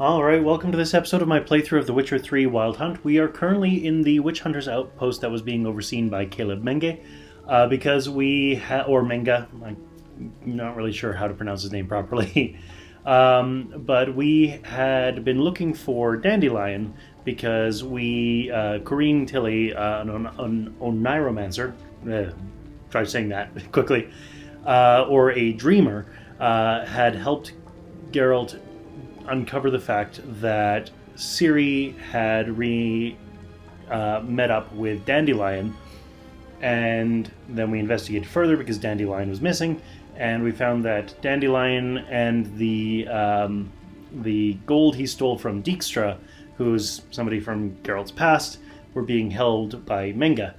Alright, welcome to this episode of my playthrough of The Witcher 3 Wild Hunt. We are currently in the Witch Hunters outpost that was being overseen by Caleb Menge, because or Menge, I'm not really sure how to pronounce his name properly, but we had been looking for Dandelion because Corrine Tilly, an Oniromancer, try saying that quickly, or a dreamer, had helped Geralt uncover the fact that Ciri had met up with Dandelion, and then we investigated further because Dandelion was missing, and we found that Dandelion and the gold he stole from Dijkstra, who's somebody from Geralt's past, were being held by Menge.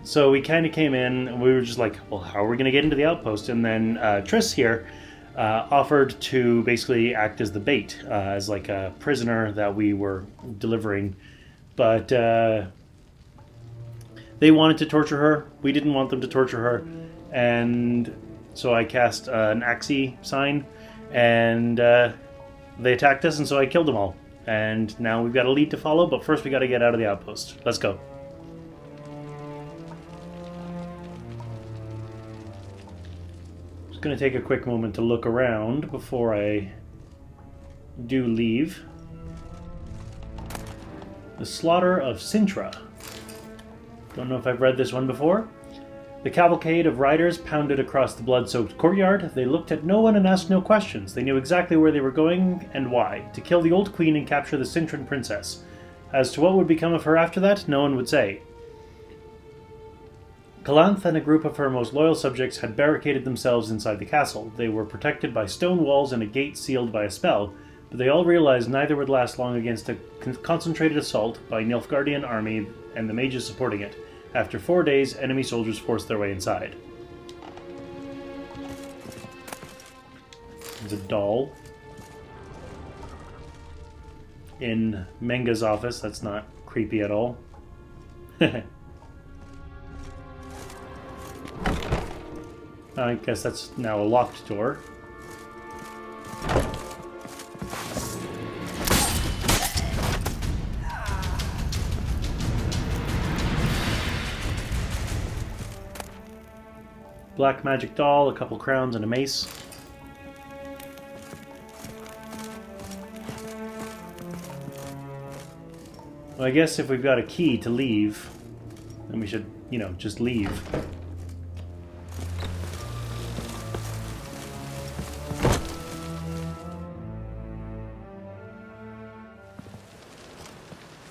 So we kind of came in and we were just like, well, how are we going to get into the outpost? And then Triss here offered to basically act as the bait, as like a prisoner that we were delivering. But they wanted to torture her. We didn't want them to torture her. And so I cast an Axie sign, and they attacked us, and so I killed them all. And now we've got a lead to follow, but first we got to get out of the outpost. Let's go. Going to take a quick moment to look around before I do leave. The Slaughter of Sintra. Don't know if I've read this one before. The cavalcade of riders pounded across the blood-soaked courtyard. They looked at no one and asked no questions. They knew exactly where they were going and why. To kill the old queen and capture the Cintran princess. As to what would become of her after that, no one would say. Calanth and a group of her most loyal subjects had barricaded themselves inside the castle. They were protected by stone walls and a gate sealed by a spell, but they all realized neither would last long against a concentrated assault by Nilfgaardian army and the mages supporting it. After 4 days, enemy soldiers forced their way inside. There's a doll in Menge's office. That's not creepy at all. I guess that's now a locked door. Black magic doll, a couple crowns, and a mace. Well, I guess if we've got a key to leave, then we should, just leave.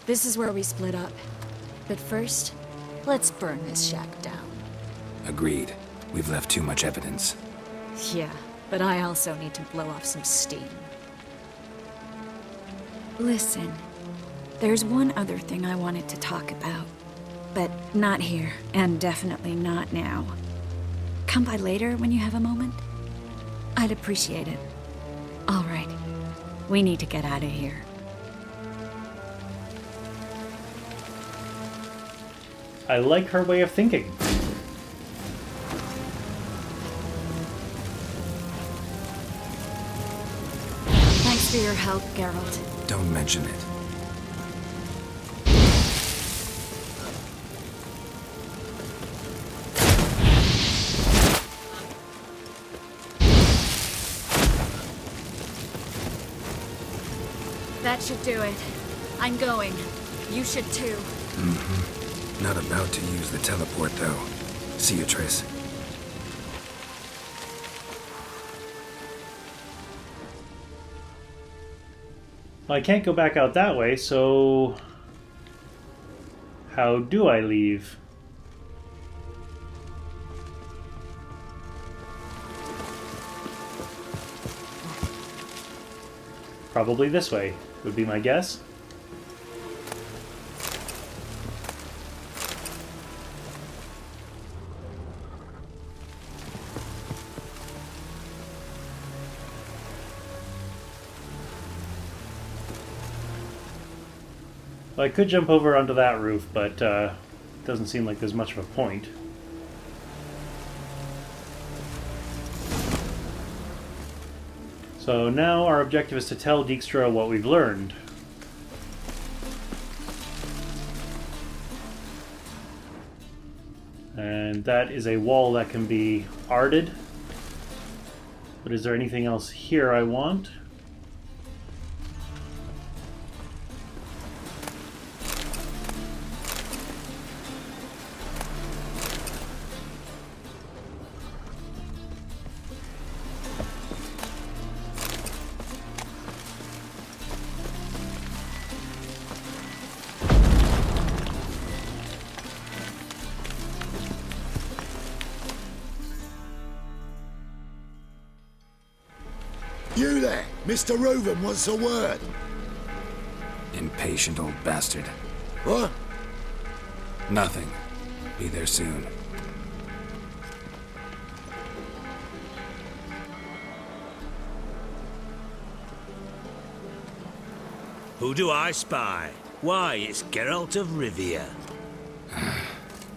This is where we split up. But first, let's burn this shack down. Agreed. We've left too much evidence. Yeah, but I also need to blow off some steam. Listen, there's one other thing I wanted to talk about. But not here, and definitely not now. Come by later when you have a moment? I'd appreciate it. All right, we need to get out of here. I like her way of thinking. Thanks for your help, Geralt. Don't mention it. That should do it. I'm going. You should too. Mm-hmm. Not about to use the teleport, though. See you, Triss. Well, I can't go back out that way, so how do I leave? Probably this way, would be my guess. Well, I could jump over onto that roof, but it doesn't seem like there's much of a point. So now our objective is to tell Dijkstra what we've learned. And that is a wall that can be arted. But is there anything else here I want? You there, Mr. Reuven wants a word. Impatient old bastard. What? Nothing. Be there soon. Who do I spy? Why, it's Geralt of Rivia.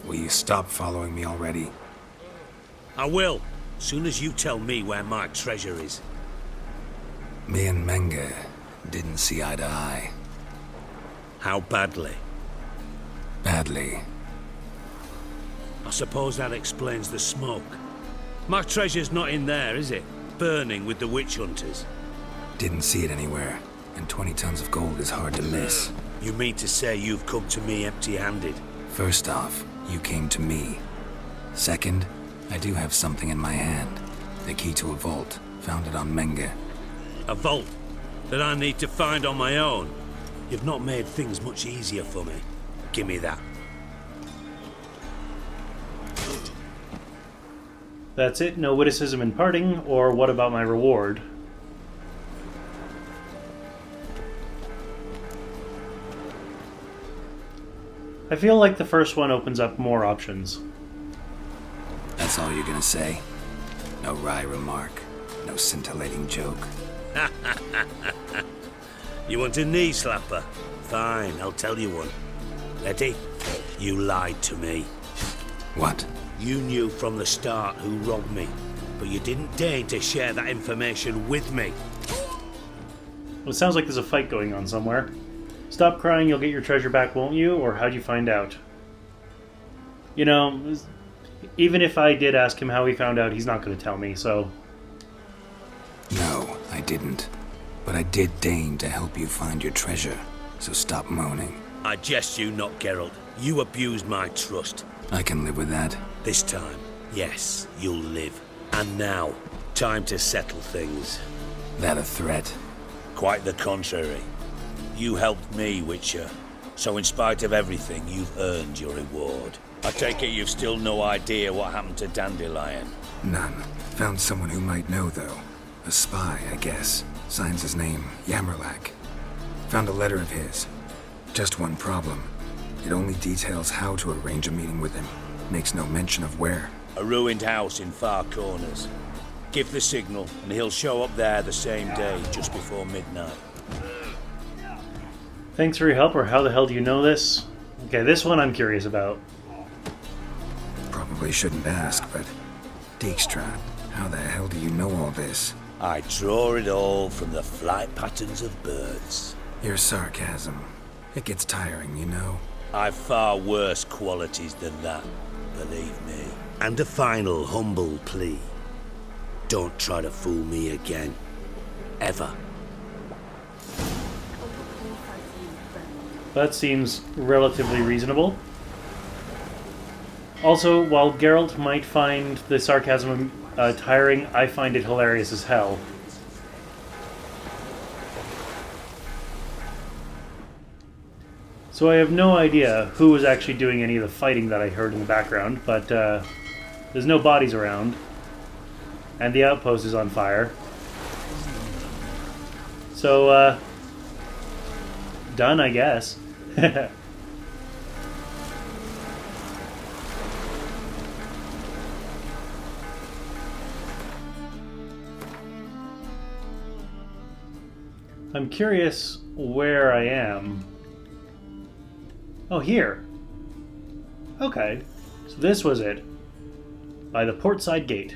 Will you stop following me already? I will, soon as you tell me where my treasure is. Me and Menge didn't see eye to eye. How badly? Badly. I suppose that explains the smoke. My treasure's not in there, is it? Burning with the witch hunters. Didn't see it anywhere, and 20 tons of gold is hard to miss. You mean to say you've come to me empty-handed? First off, you came to me. Second, I do have something in my hand. The key to a vault, found it on Menge. A vault that I need to find on my own? You've not made things much easier for me. Give me that. That's it? No witticism in parting? Or what about my reward? I feel like the first one opens up more options. That's all you're gonna say? No wry remark, no scintillating joke. You want a knee slapper? Fine, I'll tell you one. Ready? You lied to me. What? You knew from the start who robbed me, but you didn't deign to share that information with me. Well, it sounds like there's a fight going on somewhere. Stop crying, you'll get your treasure back, won't you? Or how'd you find out? You know, even if I did ask him how he found out, he's not going to tell me, so... No, I didn't. But I did deign to help you find your treasure, so stop moaning. I jest you not, Geralt. You abused my trust. I can live with that. This time, yes, you'll live. And now, time to settle things. That a threat? Quite the contrary. You helped me, Witcher. So in spite of everything, you've earned your reward. I take it you've still no idea what happened to Dandelion? None. Found someone who might know, though. A spy, I guess. Signs his name, Yammerlack. Found a letter of his. Just one problem. It only details how to arrange a meeting with him. Makes no mention of where. A ruined house in Far Corners. Give the signal, and he'll show up there the same day, just before midnight. Thanks for your help, or how the hell do you know this? Okay, this one I'm curious about. Probably shouldn't ask, but... Dijkstra, how the hell do you know all this? I draw it all from the flight patterns of birds. Your sarcasm. It gets tiring, you know? I've far worse qualities than that, believe me. And a final humble plea. Don't try to fool me again. Ever. That seems relatively reasonable. Also, while Geralt might find the sarcasm tiring, I find it hilarious as hell. So I have no idea who was actually doing any of the fighting that I heard in the background, but there's no bodies around. And the outpost is on fire. So, done, I guess. I'm curious where I am. Oh, here. Okay. So this was it. By the portside gate,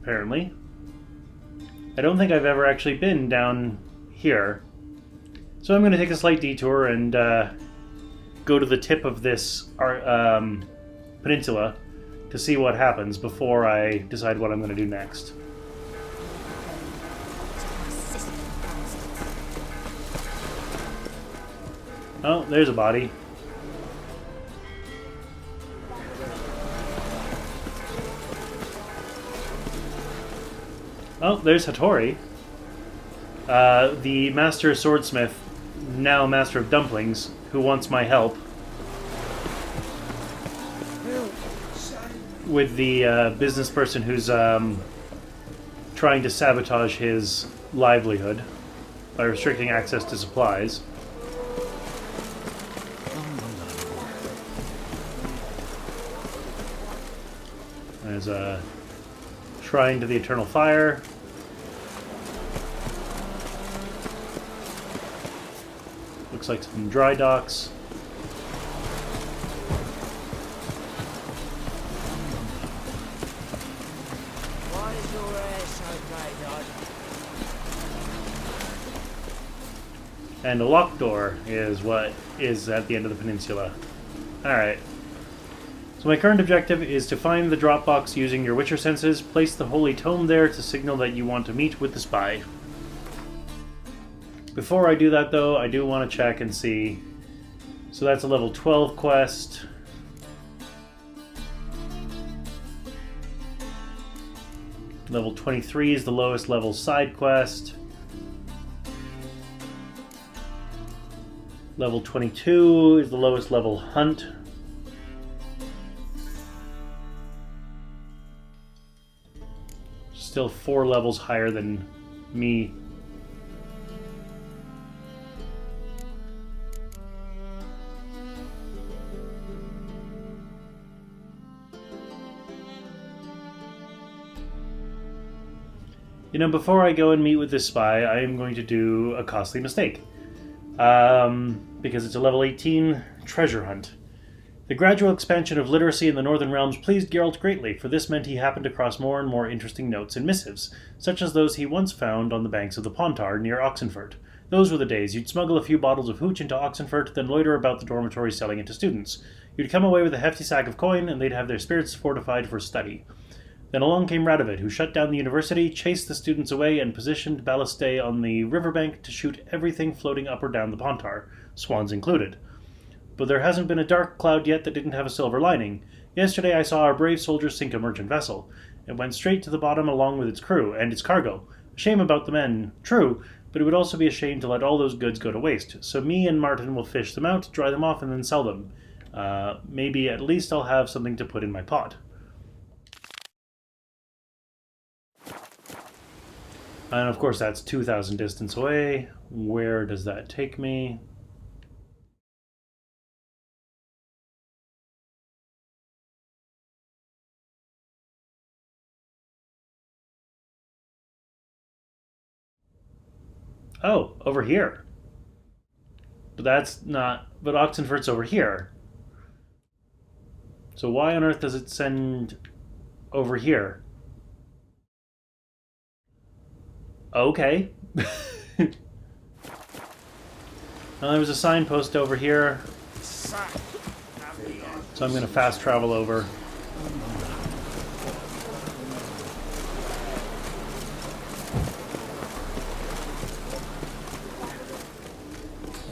apparently. I don't think I've ever actually been down here. So I'm going to take a slight detour and go to the tip of this peninsula to see what happens before I decide what I'm going to do next. Oh, there's a body. Oh, there's Hattori. The master swordsmith, now master of dumplings, who wants my help with the business person who's trying to sabotage his livelihood by restricting access to supplies. There's a shrine to the eternal fire. Looks like some dry docks. Why is your hair so grey, And a locked door is what is at the end of the peninsula. Alright. So my current objective is to find the drop box using your Witcher senses, place the holy tome there to signal that you want to meet with the spy. Before I do that though, I do want to check and see. So that's a level 12 quest. Level 23 is the lowest level side quest. Level 22 is the lowest level hunt. Still 4 levels higher than me. You know, before I go and meet with this spy, I am going to do a costly mistake. Because it's a level 18 treasure hunt. The gradual expansion of literacy in the Northern Realms pleased Geralt greatly, for this meant he happened across more and more interesting notes and missives, such as those he once found on the banks of the Pontar near Oxenfurt. Those were the days. You'd smuggle a few bottles of hooch into Oxenfurt, then loiter about the dormitory selling it to students. You'd come away with a hefty sack of coin, and they'd have their spirits fortified for study. Then along came Radovid, who shut down the university, chased the students away, and positioned ballistae on the riverbank to shoot everything floating up or down the Pontar, swans included. But there hasn't been a dark cloud yet that didn't have a silver lining. Yesterday I saw our brave soldiers sink a merchant vessel. It went straight to the bottom along with its crew and its cargo. A shame about the men, true, but it would also be a shame to let all those goods go to waste. So me and Martin will fish them out, dry them off, and then sell them. Maybe at least I'll have something to put in my pot. And of course that's 2,000 distance away. Where does that take me? Oh, over here. But that's not... But Oxenfurt's over here. So why on earth does it send over here? Okay. Now there was a signpost over here. So I'm going to fast travel over.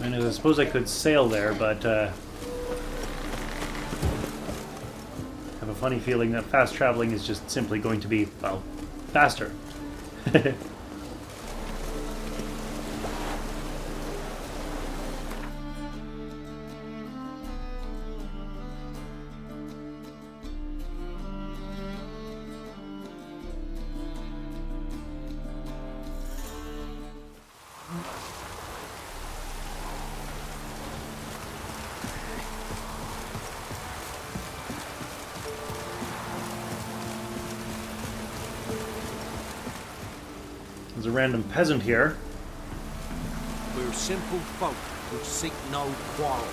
I mean, I suppose I could sail there, but I have a funny feeling that fast traveling is just simply going to be, well, faster. There's a random peasant here. We're simple folk who seek no quarrel.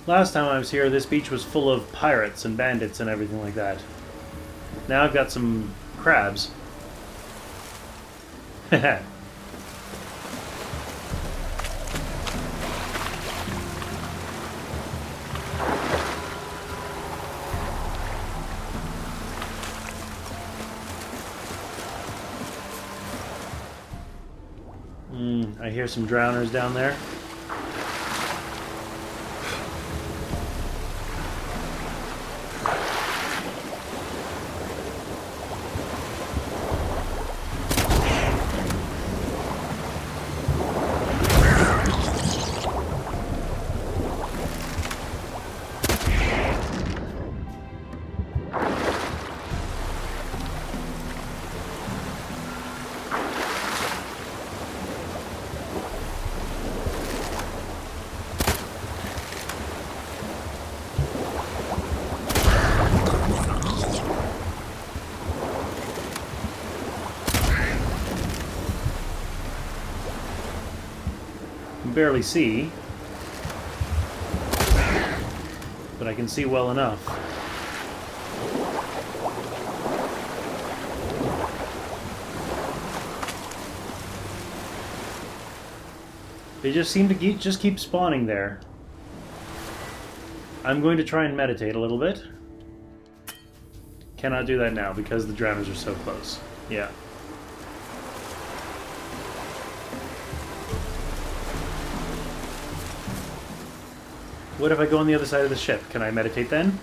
Last time I was here, this beach was full of pirates and bandits and everything like that. Now I've got some crabs. Haha. I hear some drowners down there. Barely see, but I can see well enough. They just seem to keep spawning there. I'm going to try and meditate a little bit. Cannot do that now because the drowners are so close. Yeah. What if I go on the other side of the ship? Can I meditate then?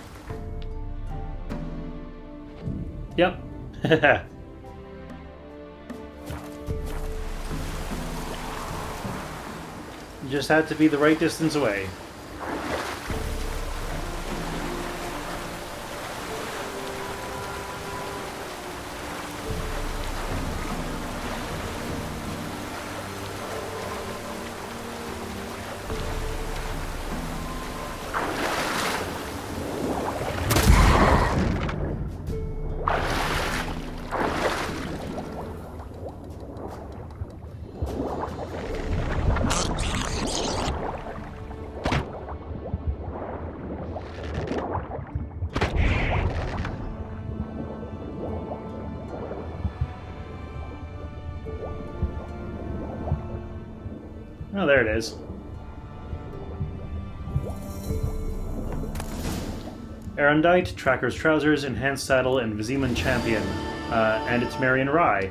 Yep. You just had to be the right distance away. Oh, there it is. Erendite, Tracker's Trousers, Enhanced Saddle, and Viziman Champion. And it's Marion Rye.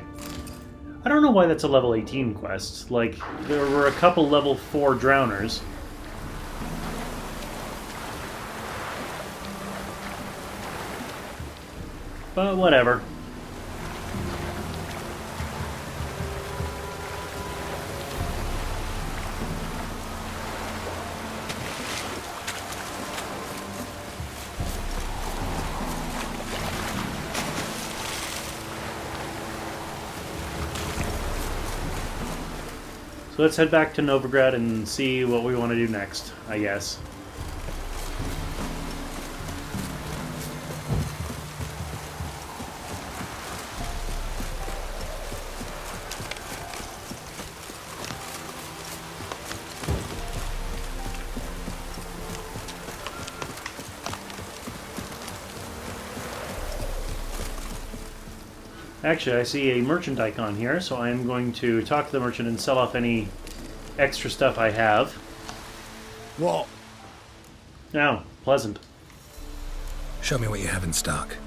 I don't know why that's a level 18 quest. Like, there were a couple level 4 drowners. But whatever. So let's head back to Novigrad and see what we want to do next, I guess. Actually, I see a merchant icon here, so I am going to talk to the merchant and sell off any extra stuff I have. What? Now, pleasant. Show me what you have in stock.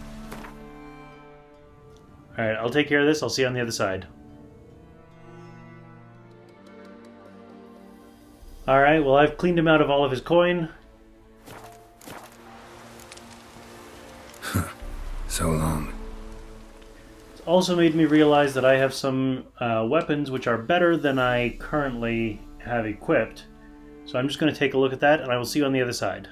Alright, I'll take care of this. I'll see you on the other side. Alright, well, I've cleaned him out of all of his coin. So long. Also made me realize that I have some weapons which are better than I currently have equipped. So I'm just going to take a look at that, and I will see you on the other side.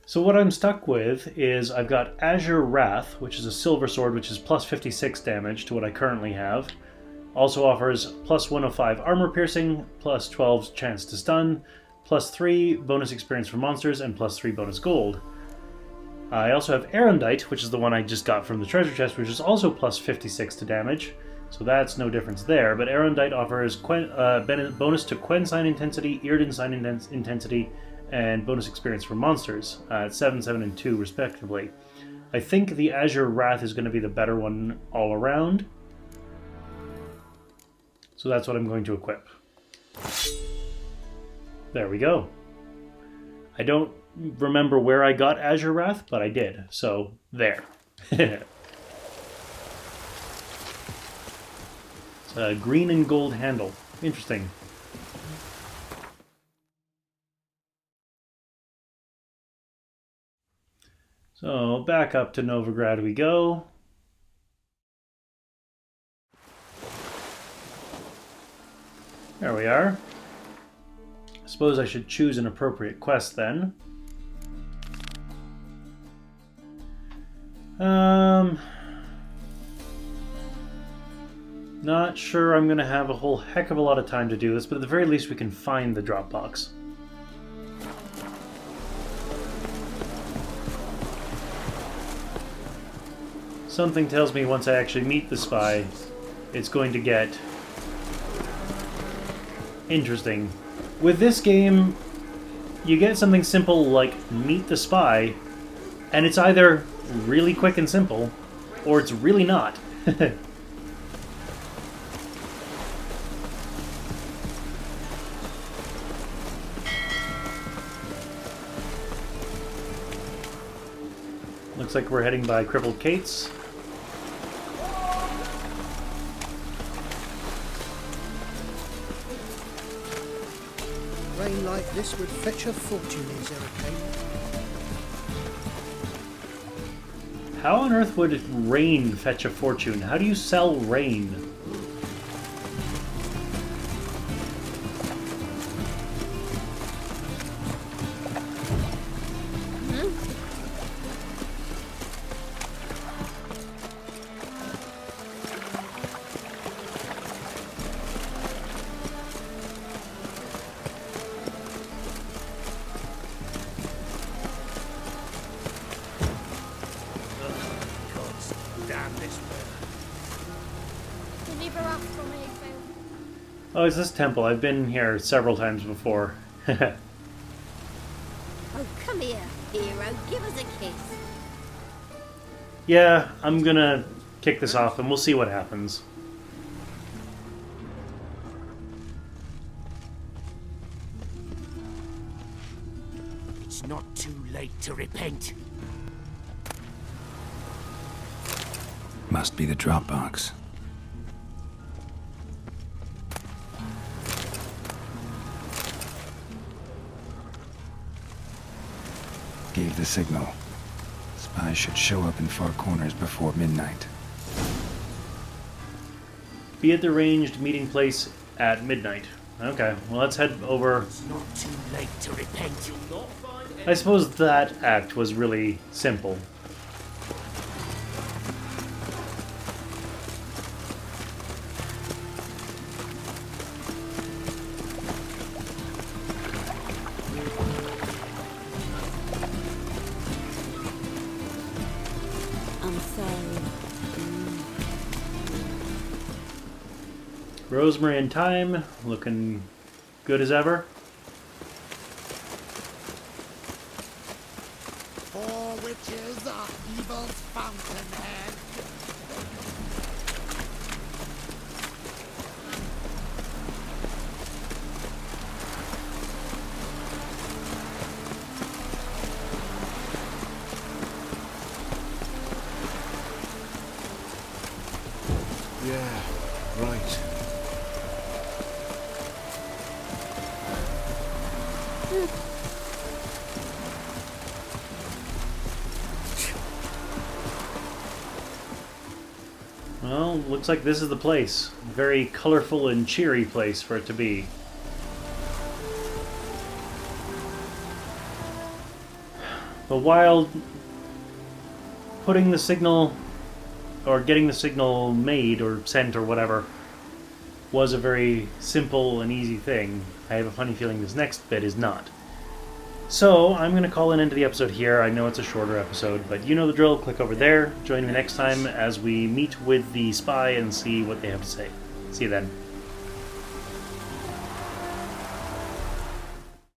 So what I'm stuck with is I've got Azure Wrath, which is a silver sword which is plus 56 damage to what I currently have. Also offers plus 105 armor piercing, plus 12 chance to stun, plus 3 bonus experience for monsters, and plus 3 bonus gold. I also have Erendite, which is the one I just got from the treasure chest, which is also plus 56 to damage, so that's no difference there. But Erendite offers bonus to Quen sign intensity, Yrden sign intensity, and bonus experience for monsters at 7, 7, and 2 respectively. I think the Azure Wrath is going to be the better one all around. So that's what I'm going to equip. There we go. I don't remember where I got Azure Wrath, but I did. So, there. It's a green and gold handle. Interesting. So, back up to Novigrad we go. There we are. I suppose I should choose an appropriate quest then. Not sure I'm going to have a whole heck of a lot of time to do this, but at the very least we can find the Dropbox. Something tells me once I actually meet the spy, it's going to get interesting. With this game, you get something simple like meet the spy, and it's either really quick and simple, or it's really not. Looks like we're heading by Crippled Kate's. Rain like this would fetch a fortune in Zerrikane. How on earth would rain fetch a fortune? How do you sell rain? Oh, it's this temple. I've been here several times before. Oh, come here, hero. Give us a kiss. Yeah, I'm gonna kick this off and we'll see what happens. It's not too late to repent. Must be the Dropbox. Gave the signal. Spies should show up in far corners before midnight. Be at the arranged meeting place at midnight. Okay, well let's head over. It's not too late to repent. I suppose that act was really simple. Rosemary and Thyme, looking good as ever. Four witches are evil's fountainhead. Yeah, right. Well, looks like this is the place. Very colorful and cheery place for it to be. But while putting the signal, or getting the signal made or sent or whatever, was a very simple and easy thing, I have a funny feeling this next bit is not. So, I'm going to call an end to the episode here. I know it's a shorter episode, but you know the drill. Click over there. Join me next time as we meet with the spy and see what they have to say. See you then.